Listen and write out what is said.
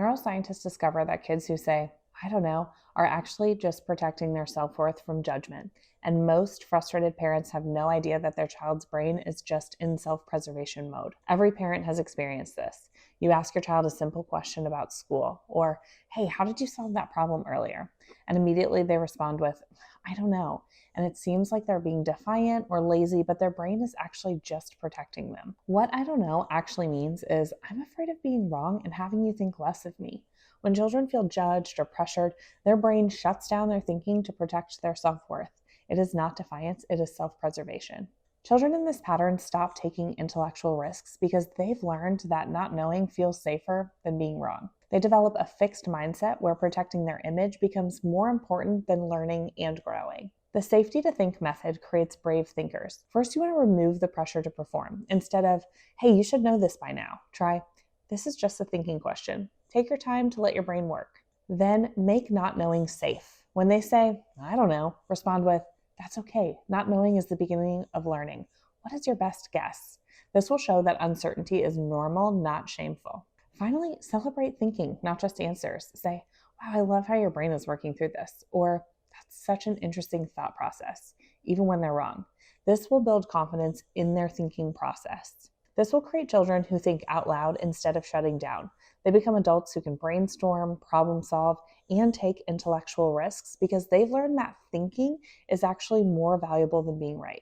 Neuroscientists discover that kids who say, I don't know, are actually just protecting their self-worth from judgment. And most frustrated parents have no idea that their child's brain is just in self-preservation mode. Every parent has experienced this. You ask your child a simple question about school, or, hey, how did you solve that problem earlier? And immediately they respond with, I don't know. And it seems like they're being defiant or lazy, but their brain is actually just protecting them. What I don't know actually means is, I'm afraid of being wrong and having you think less of me. When children feel judged or pressured, their brain shuts down their thinking to protect their self-worth. It is not defiance, it is self-preservation. Children in this pattern stop taking intellectual risks because they've learned that not knowing feels safer than being wrong. They develop a fixed mindset where protecting their image becomes more important than learning and growing. The safety to think method creates brave thinkers. First, you want to remove the pressure to perform. Instead of, hey, you should know this by now, try, this is just a thinking question. Take your time to let your brain work. Then make not knowing safe. When they say, I don't know, respond with, that's okay. Not knowing is the beginning of learning. What is your best guess? This will show that uncertainty is normal, not shameful. Finally, celebrate thinking, not just answers. Say, wow, I love how your brain is working through this. Or, that's such an interesting thought process, even when they're wrong. This will build confidence in their thinking process. This will create children who think out loud instead of shutting down. They become adults who can brainstorm, problem solve, and take intellectual risks because they've learned that thinking is actually more valuable than being right.